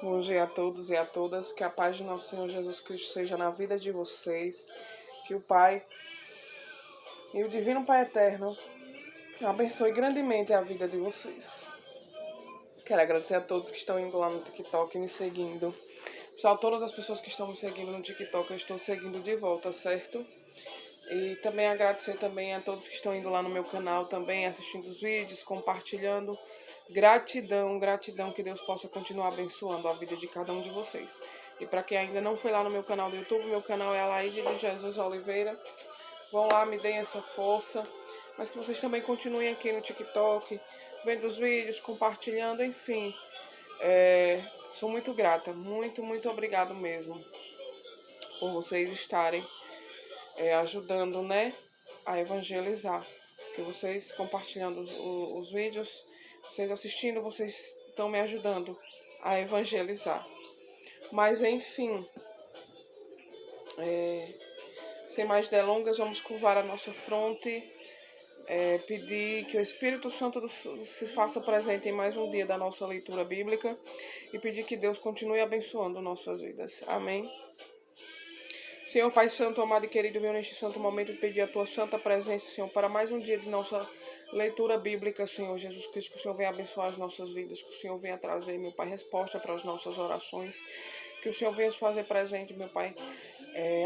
Bom dia a todos e a todas, que a paz de nosso Senhor Jesus Cristo seja na vida de vocês, que o Pai e o Divino Pai Eterno abençoe grandemente a vida de vocês. Quero agradecer a todos que estão indo lá no TikTok me seguindo. Só todas as pessoas que estão me seguindo no TikTok, eu estou seguindo de volta, certo? E também agradecer também a todos que estão indo lá no meu canal também, assistindo os vídeos, compartilhando. Gratidão, gratidão, que Deus possa continuar abençoando a vida de cada um de vocês. E para quem ainda não foi lá no meu canal do YouTube, meu canal é Alaide de Jesus Oliveira. Vão lá, me deem essa força. Mas que vocês também continuem aqui no TikTok, vendo os vídeos, compartilhando, enfim. Sou muito grata, muito obrigado mesmo por vocês estarem ajudando, né, a evangelizar. Que vocês compartilhando os vídeos, vocês assistindo, vocês estão me ajudando a evangelizar. Mas enfim, sem mais delongas, vamos curvar a nossa fronte, pedir que o Espírito Santo se faça presente em mais um dia da nossa leitura bíblica e pedir que Deus continue abençoando nossas vidas. Amém? Senhor Pai Santo, amado e querido, venho neste santo momento pedir a Tua santa presença, Senhor, para mais um dia de nossa leitura bíblica, Senhor Jesus Cristo, que o Senhor venha abençoar as nossas vidas, que o Senhor venha trazer, meu Pai, resposta para as nossas orações, que o Senhor venha se fazer presente, meu Pai,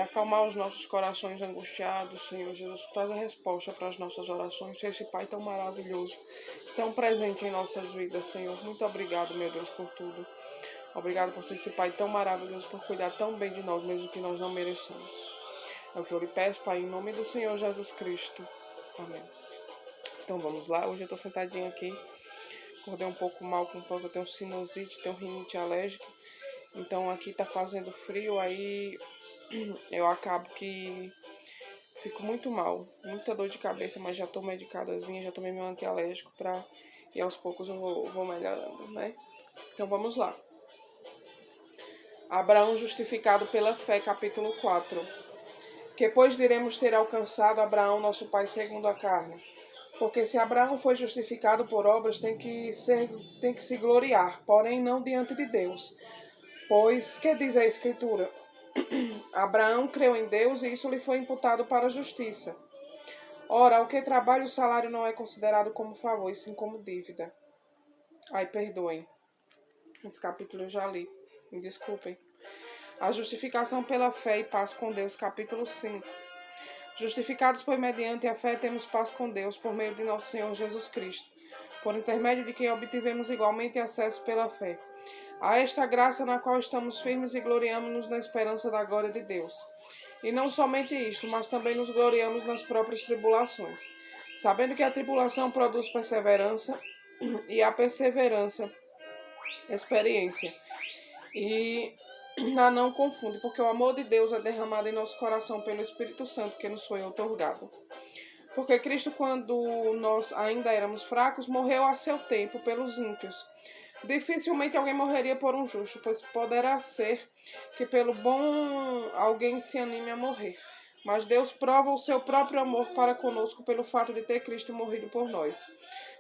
acalmar os nossos corações angustiados, Senhor Jesus, traz a resposta para as nossas orações, ser esse Pai tão maravilhoso, tão presente em nossas vidas, Senhor. Muito obrigado, meu Deus, por tudo. Obrigado por ser esse Pai tão maravilhoso, por cuidar tão bem de nós, mesmo que nós não mereçamos. É o que eu lhe peço, Pai, em nome do Senhor Jesus Cristo. Amém. Então vamos lá. Hoje eu estou sentadinha aqui. Acordei um pouco mal, porque eu tenho sinusite, tenho rinite alérgica. Então aqui tá fazendo frio, aí eu acabo que fico muito mal. Muita dor de cabeça, mas já tô medicadazinha, já tomei meu antialérgico e aos poucos eu vou melhorando, né? Então vamos lá. Abraão justificado pela fé, capítulo 4. Que pois diremos ter alcançado Abraão, nosso pai, segundo a carne? Porque se Abraão foi justificado por obras, tem que se gloriar, porém não diante de Deus. Pois, que diz a Escritura? Abraão creu em Deus e isso lhe foi imputado para a justiça. Ora, ao que trabalha o salário não é considerado como favor, e sim como dívida. Ai, perdoem. Esse capítulo eu já li. Me desculpem. A justificação pela fé e paz com Deus, capítulo 5. Justificados por mediante a fé, temos paz com Deus, por meio de nosso Senhor Jesus Cristo, por intermédio de quem obtivemos igualmente acesso pela fé. A esta graça na qual estamos firmes e gloriamos-nos na esperança da glória de Deus. E não somente isto, mas também nos gloriamos nas próprias tribulações, sabendo que a tribulação produz perseverança, e a perseverança, experiência. E não confunde, porque o amor de Deus é derramado em nosso coração pelo Espírito Santo que nos foi outorgado. Porque Cristo, quando nós ainda éramos fracos, morreu a seu tempo pelos ímpios. Dificilmente alguém morreria por um justo, pois poderá ser que pelo bom alguém se anime a morrer. Mas Deus prova o seu próprio amor para conosco pelo fato de ter Cristo morrido por nós.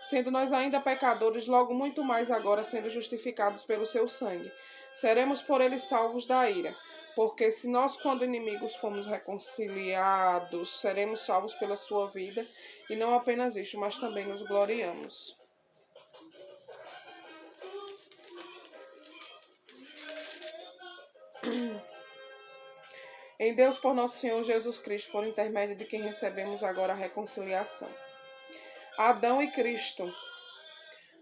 Sendo nós ainda pecadores, logo muito mais agora sendo justificados pelo seu sangue, seremos por ele salvos da ira. Porque se nós, quando inimigos, fomos reconciliados, seremos salvos pela sua vida, e não apenas isto, mas também nos gloriamos. Em Deus, por nosso Senhor Jesus Cristo, por intermédio de quem recebemos agora a reconciliação. Adão e Cristo.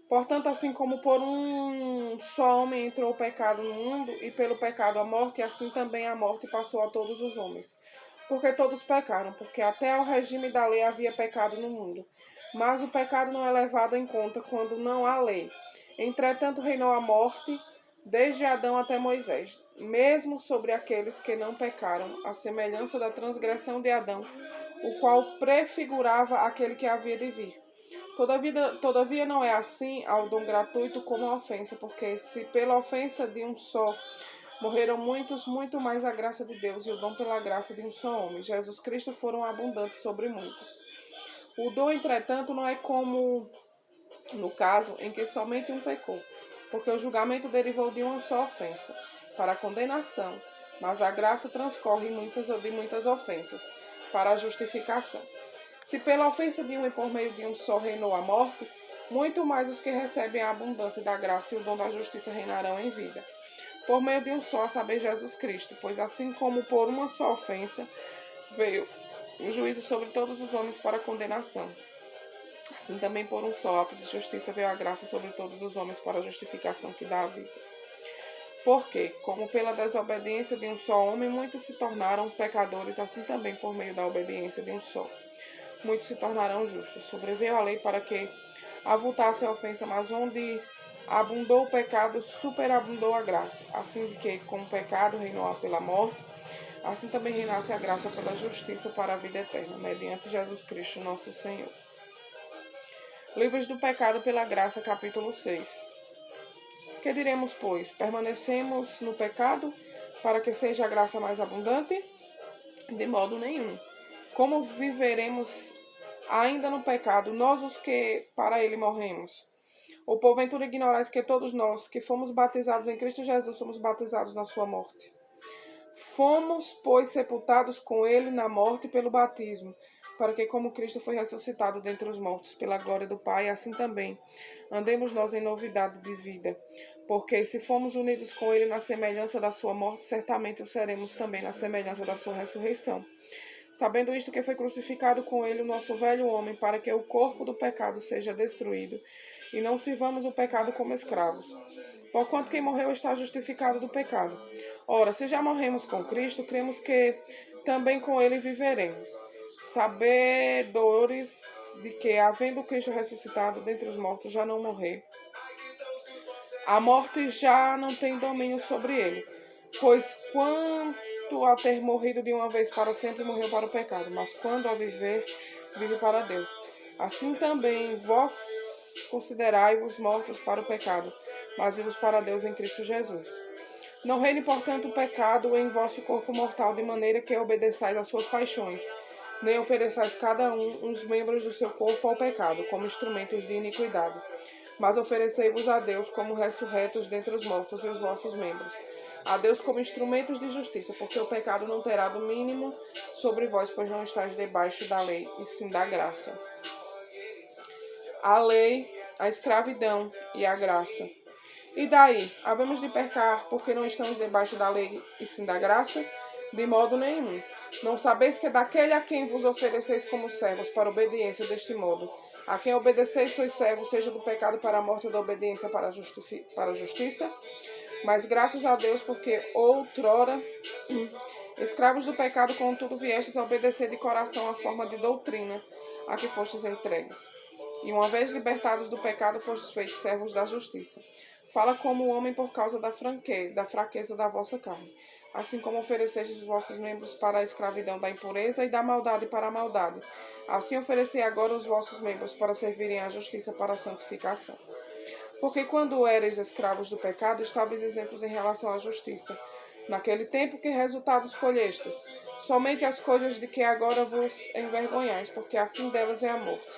Portanto, assim como por um só homem entrou o pecado no mundo, e pelo pecado a morte, assim também a morte passou a todos os homens. Porque todos pecaram, porque até ao regime da lei havia pecado no mundo. Mas o pecado não é levado em conta quando não há lei. Entretanto, reinou a morte desde Adão até Moisés, mesmo sobre aqueles que não pecaram, à semelhança da transgressão de Adão, o qual prefigurava aquele que havia de vir. Todavia não é assim ao dom gratuito como a ofensa, porque se pela ofensa de um só morreram muitos, muito mais a graça de Deus e o dom pela graça de um só homem, Jesus Cristo, foram abundantes sobre muitos. O dom, entretanto, não é como no caso em que somente um pecou. porque o julgamento derivou de uma só ofensa, para a condenação, mas a graça transcorre de muitas ofensas, para a justificação. Se pela ofensa de um e por meio de um só reinou a morte, muito mais os que recebem a abundância da graça e o dom da justiça reinarão em vida. Por meio de um só, a saber, Jesus Cristo, pois assim como por uma só ofensa veio o juízo sobre todos os homens para a condenação, assim também por um só ato de justiça veio a graça sobre todos os homens para a justificação que dá a vida. Porque, como pela desobediência de um só homem muitos se tornaram pecadores, assim também por meio da obediência de um só muitos se tornarão justos. Sobreveio a lei para que avultasse a ofensa, mas onde abundou o pecado, superabundou a graça, a fim de que, como o pecado reinou pela morte, assim também reinasse a graça pela justiça para a vida eterna, mediante Jesus Cristo, nosso Senhor. Livros do pecado pela graça, capítulo 6. Que diremos, pois? Permanecemos no pecado para que seja a graça mais abundante? De modo nenhum. Como viveremos ainda no pecado, nós os que para ele morremos? Ou porventura ignorais que todos nós que fomos batizados em Cristo Jesus somos batizados na sua morte? Fomos, pois, sepultados com ele na morte pelo batismo, para que, como Cristo foi ressuscitado dentre os mortos pela glória do Pai, assim também andemos nós em novidade de vida. Porque, se fomos unidos com ele na semelhança da sua morte, certamente o seremos também na semelhança da sua ressurreição. Sabendo isto, que foi crucificado com ele o nosso velho homem, para que o corpo do pecado seja destruído, e não sirvamos o pecado como escravos. Porquanto quem morreu está justificado do pecado. Ora, se já morremos com Cristo, cremos que também com ele viveremos, sabedores de que, havendo Cristo ressuscitado dentre os mortos, já não morreu, a morte já não tem domínio sobre ele. Pois quanto a ter morrido de uma vez para sempre, morreu para o pecado, mas quando a viver, vive para Deus. Assim também vós considerai-vos mortos para o pecado, mas vivos para Deus em Cristo Jesus. Não reine, portanto, o pecado em vosso corpo mortal, de maneira que obedeçais às suas paixões, nem ofereçais cada um os membros do seu corpo ao pecado, como instrumentos de iniquidade, mas oferecei-vos a Deus como ressurretos dentre os mortos e os vossos membros a Deus como instrumentos de justiça, porque o pecado não terá domínio sobre vós, pois não estáis debaixo da lei, e sim da graça. A lei, a escravidão e a graça. E daí? Havemos de pecar porque não estamos debaixo da lei, e sim da graça? De modo nenhum. Não sabeis que daquele a quem vos ofereceis como servos para a obediência deste modo, a quem obedeceis sois servos, seja do pecado para a morte ou da obediência para a justiça? Mas graças a Deus, porque outrora, escravos do pecado, contudo viestes a obedecer de coração a forma de doutrina a que fostes entregues. E uma vez libertados do pecado, fostes feitos servos da justiça. Fala como homem por causa da fraqueza da vossa carne. Assim como oferecestes os vossos membros para a escravidão da impureza e da maldade para a maldade. Assim oferecei agora os vossos membros para servirem à justiça para a santificação. Porque quando eres escravos do pecado, estavais exemplos em relação à justiça. Naquele tempo, que resultados colhestes? Somente as coisas de que agora vos envergonhais, porque a fim delas é a morte.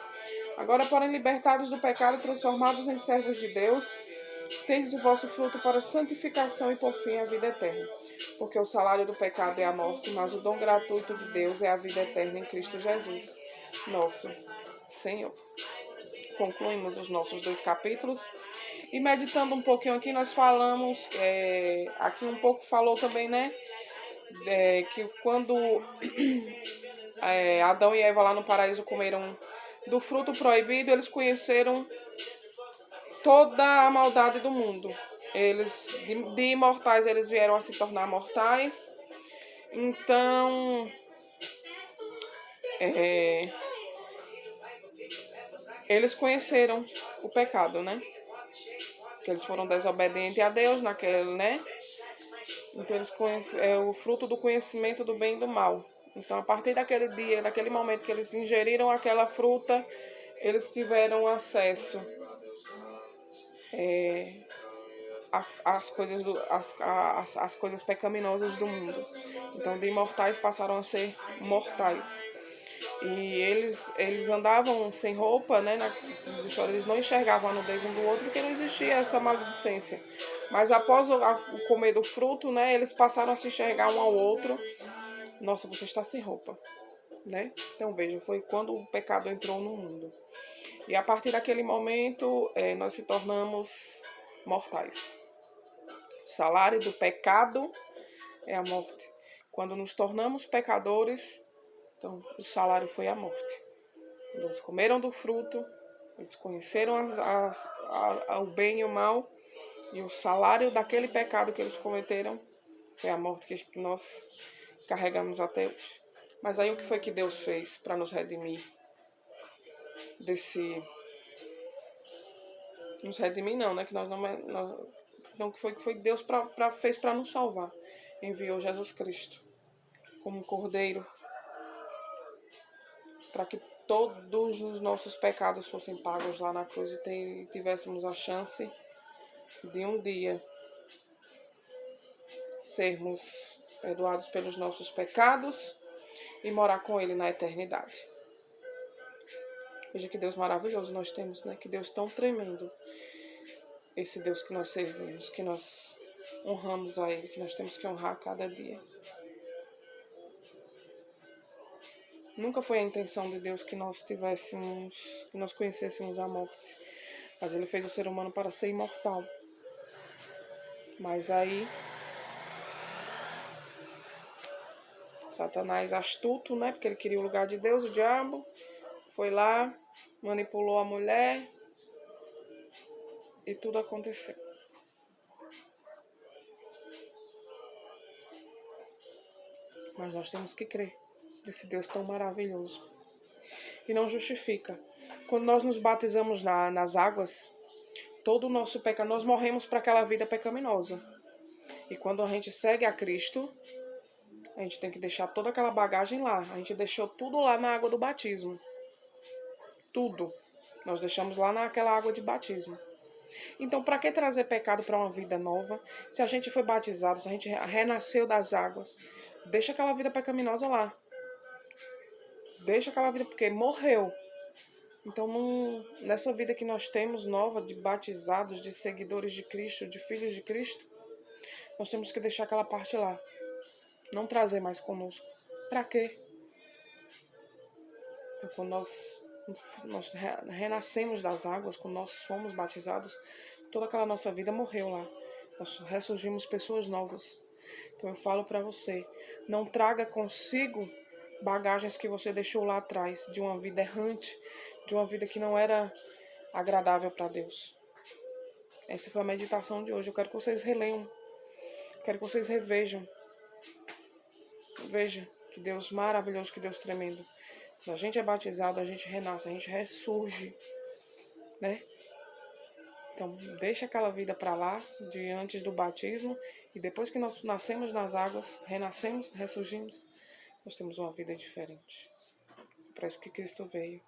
Agora, porém, libertados do pecado e transformados em servos de Deus, tendes o vosso fruto para a santificação e, por fim, a vida eterna. Porque o salário do pecado é a morte, mas o dom gratuito de Deus é a vida eterna em Cristo Jesus, nosso Senhor. Concluímos os nossos 2 capítulos. E meditando um pouquinho aqui, nós falamos, aqui um pouco falou também, né, que quando Adão e Eva lá no paraíso comeram do fruto proibido, eles conheceram toda a maldade do mundo. Eles, de imortais, eles vieram a se tornar mortais. Então, eles conheceram o pecado, né? Que eles foram desobedientes a Deus naquele, né? Então eles o fruto do conhecimento do bem e do mal. Então a partir daquele dia, daquele momento que eles ingeriram aquela fruta, eles tiveram acesso às coisas pecaminosas do mundo. Então de imortais passaram a ser mortais. E eles andavam sem roupa, né? Nas histórias, eles não enxergavam a nudez um do outro porque não existia essa maledicência. Mas após o comer do fruto, né? Eles passaram a se enxergar um ao outro. Nossa, você está sem roupa, né? Então veja, foi quando o pecado entrou no mundo. E a partir daquele momento, nós se tornamos mortais. O salário do pecado é a morte. Quando nos tornamos pecadores, então o salário foi a morte. Quando eles comeram do fruto, eles conheceram o bem e o mal, e o salário daquele pecado que eles cometeram foi a morte que nós carregamos até hoje. Mas aí o que foi que Deus fez para nos redimir desse... Nos redimir não, né? Que nós não que foi que Deus fez para nos salvar. Enviou Jesus Cristo como um cordeiro para que todos os nossos pecados fossem pagos lá na cruz e tivéssemos a chance de um dia sermos perdoados pelos nossos pecados e morar com Ele na eternidade. Veja que Deus maravilhoso nós temos, né? Que Deus tão tremendo. Esse Deus que nós servimos, que nós honramos a Ele, que nós temos que honrar a cada dia. Nunca foi a intenção de Deus que nós conhecêssemos a morte. Mas Ele fez o ser humano para ser imortal. Mas aí, Satanás astuto, né? Porque ele queria o lugar de Deus, o diabo, foi lá, manipulou a mulher e tudo aconteceu. Mas nós temos que crer nesse Deus tão maravilhoso. E não justifica. Quando nós nos batizamos nas águas, todo o nosso pecado, nós morremos para aquela vida pecaminosa. E quando a gente segue a Cristo, a gente tem que deixar toda aquela bagagem lá. A gente deixou tudo lá na água do batismo. Tudo. Nós deixamos lá naquela água de batismo. Então, para que trazer pecado para uma vida nova? Se a gente foi batizado, se a gente renasceu das águas, deixa aquela vida pecaminosa lá. Deixa aquela vida, porque morreu. Então, nessa vida que nós temos nova, de batizados, de seguidores de Cristo, de filhos de Cristo, nós temos que deixar aquela parte lá. Não trazer mais conosco. Para quê? Então, quando nós renascemos das águas, quando nós fomos batizados, toda aquela nossa vida morreu lá. Nós ressurgimos pessoas novas. Então eu falo para você, não traga consigo bagagens que você deixou lá atrás, de uma vida errante, de uma vida que não era agradável para Deus. Essa foi a meditação de hoje. Eu quero que vocês releiam, quero que vocês revejam. Veja que Deus maravilhoso, que Deus tremendo. Quando a gente é batizado, a gente renasce, a gente ressurge, né? Então, deixa aquela vida para lá, de antes do batismo, e depois que nós nascemos nas águas, renascemos, ressurgimos, nós temos uma vida diferente. Para isso que Cristo veio.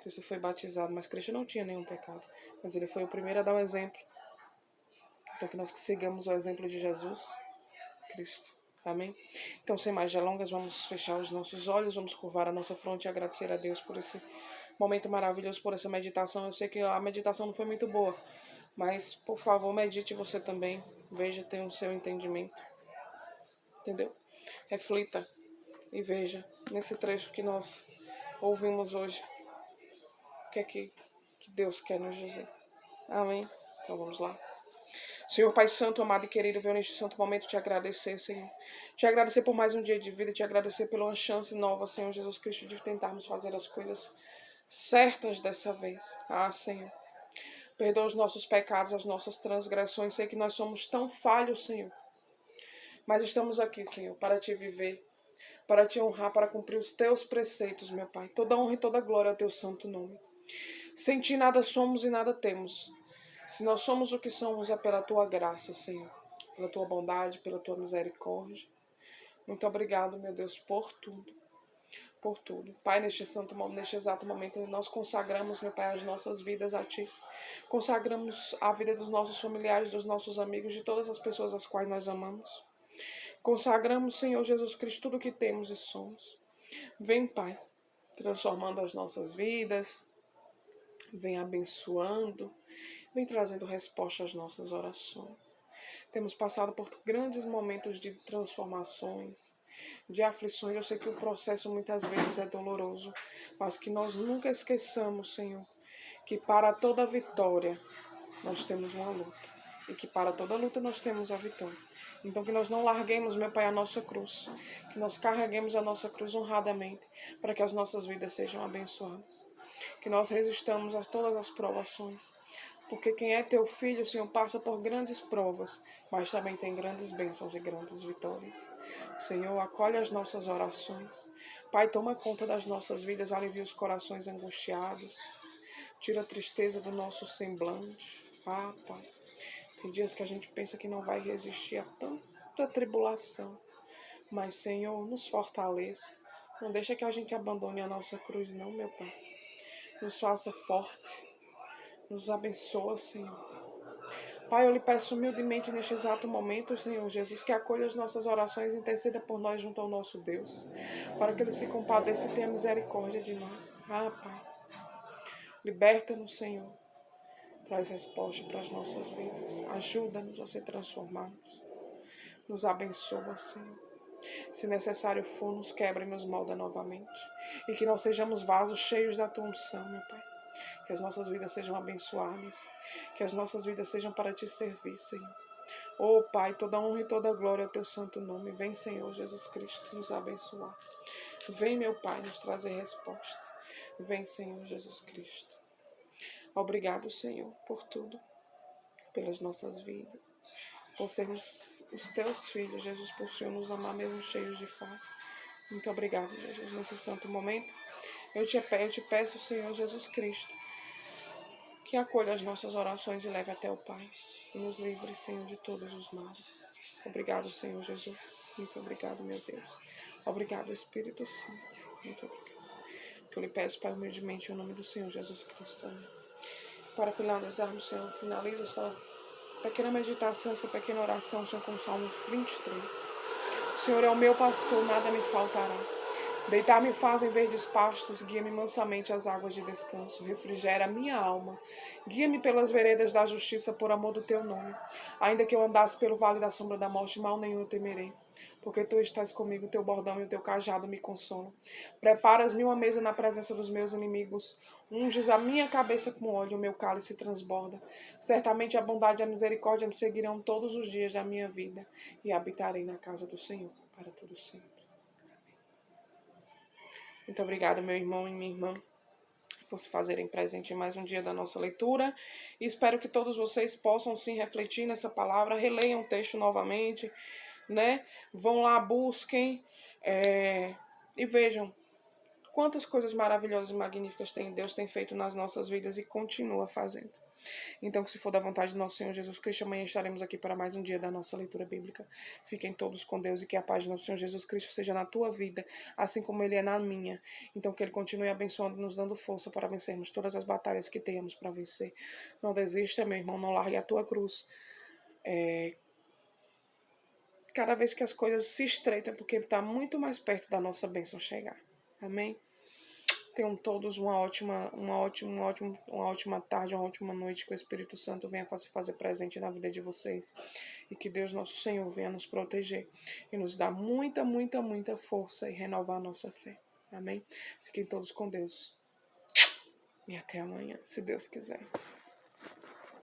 Cristo foi batizado, mas Cristo não tinha nenhum pecado. Mas Ele foi o primeiro a dar um exemplo. Então, que nós sigamos o exemplo de Jesus, Cristo. Amém? Então, sem mais delongas, vamos fechar os nossos olhos, vamos curvar a nossa fronte e agradecer a Deus por esse momento maravilhoso, por essa meditação. Eu sei que a meditação não foi muito boa, mas, por favor, medite você também. Veja, tenha o seu entendimento. Entendeu? Reflita e veja, nesse trecho que nós ouvimos hoje, o que é que Deus quer nos dizer. Amém? Então, vamos lá. Senhor Pai Santo, amado e querido, venho neste santo momento te agradecer, Senhor. Te agradecer por mais um dia de vida, te agradecer pela uma chance nova, Senhor Jesus Cristo, de tentarmos fazer as coisas certas dessa vez. Ah, Senhor. Perdoa os nossos pecados, as nossas transgressões. Sei que nós somos tão falhos, Senhor. Mas estamos aqui, Senhor, para te viver, para te honrar, para cumprir os teus preceitos, meu Pai. Toda honra e toda glória ao teu santo nome. Sem ti nada somos e nada temos. Se nós somos o que somos, é pela tua graça, Senhor. Pela tua bondade, pela tua misericórdia. Muito obrigado, meu Deus, por tudo. Por tudo. Pai, neste exato momento, nós consagramos, meu Pai, as nossas vidas a Ti. Consagramos a vida dos nossos familiares, dos nossos amigos, de todas as pessoas as quais nós amamos. Consagramos, Senhor Jesus Cristo, tudo o que temos e somos. Vem, Pai. transformando as nossas vidas, vem abençoando, vem trazendo resposta às nossas orações. Temos passado por grandes momentos de transformações, de aflições. Eu sei que o processo muitas vezes é doloroso, mas que nós nunca esqueçamos, Senhor, que para toda vitória nós temos uma luta. E que para toda luta nós temos a vitória. Então que nós não larguemos, meu Pai, a nossa cruz. Que nós carreguemos a nossa cruz honradamente, para que as nossas vidas sejam abençoadas. Que nós resistamos a todas as provações. Porque quem é teu filho, Senhor, passa por grandes provas, mas também tem grandes bênçãos e grandes vitórias. Senhor, acolhe as nossas orações. Pai, toma conta das nossas vidas, alivia os corações angustiados. Tira a tristeza do nosso semblante. Ah, Pai, tem dias que a gente pensa que não vai resistir a tanta tribulação. Mas, Senhor, nos fortaleça. Não deixa que a gente abandone a nossa cruz, não, meu Pai. Nos faça forte. Nos abençoa, Senhor. Pai, eu lhe peço humildemente neste exato momento, Senhor Jesus, que acolha as nossas orações e interceda por nós junto ao nosso Deus, para que Ele se compadeça e tenha misericórdia de nós. Ah, Pai, liberta-nos, Senhor. Traz resposta para as nossas vidas. Ajuda-nos a ser transformados. Nos abençoa, Senhor. Se necessário for, nos quebra e nos molda novamente. E que nós sejamos vasos cheios da Tua unção, meu Pai. Que as nossas vidas sejam abençoadas. Que as nossas vidas sejam para Te servir, Senhor. Oh, Pai, toda honra e toda glória ao Teu santo nome. Vem, Senhor Jesus Cristo, nos abençoar. Vem, meu Pai, nos trazer resposta. Vem, Senhor Jesus Cristo. Obrigado, Senhor, por tudo. Pelas nossas vidas. Por sermos os Teus filhos, Jesus, por o Senhor nos amar mesmo cheios de fé. Muito obrigado, Jesus, nesse santo momento. Eu te peço, Senhor Jesus Cristo, que acolha as nossas orações e leve até o Pai. E nos livre, Senhor, de todos os males. Obrigado, Senhor Jesus. Muito obrigado, meu Deus. Obrigado, Espírito Santo. Muito obrigado. Que eu lhe peço, Pai, humildemente, em nome do Senhor Jesus Cristo. Amém. Para finalizarmos, Senhor, finaliza essa pequena meditação, essa pequena oração, Senhor, com o Salmo 23. O Senhor é o meu pastor, nada me faltará. Deitar-me faz em verdes pastos, guia-me mansamente às águas de descanso, refrigera a minha alma. Guia-me pelas veredas da justiça por amor do teu nome. Ainda que eu andasse pelo vale da sombra da morte, mal nenhum eu temerei. Porque tu estás comigo, o teu bordão e o teu cajado me consolam. Preparas-me uma mesa na presença dos meus inimigos. Unges a minha cabeça com óleo, o meu cálice transborda. Certamente a bondade e a misericórdia me seguirão todos os dias da minha vida. E habitarei na casa do Senhor para todo sempre. Muito obrigada, meu irmão e minha irmã, por se fazerem presente em mais um dia da nossa leitura. E espero que todos vocês possam sim refletir nessa palavra, releiam o texto novamente, né? Vão lá, busquem e vejam quantas coisas maravilhosas e magníficas Deus tem feito nas nossas vidas e continua fazendo. Então, que se for da vontade do nosso Senhor Jesus Cristo, amanhã estaremos aqui para mais um dia da nossa leitura bíblica. Fiquem todos com Deus e que a paz do nosso Senhor Jesus Cristo seja na tua vida, assim como Ele é na minha. Então, que Ele continue abençoando, nos dando força para vencermos todas as batalhas que tenhamos para vencer. Não desista, meu irmão, não largue a tua cruz. Cada vez que as coisas se estreitam, porque Ele está muito mais perto da nossa bênção chegar. Amém? Tenham todos uma ótima tarde, uma ótima noite. Que o Espírito Santo venha se fazer presente na vida de vocês. E que Deus, nosso Senhor, venha nos proteger. E nos dar muita, muita, muita força e renovar a nossa fé. Amém? Fiquem todos com Deus. E até amanhã, se Deus quiser.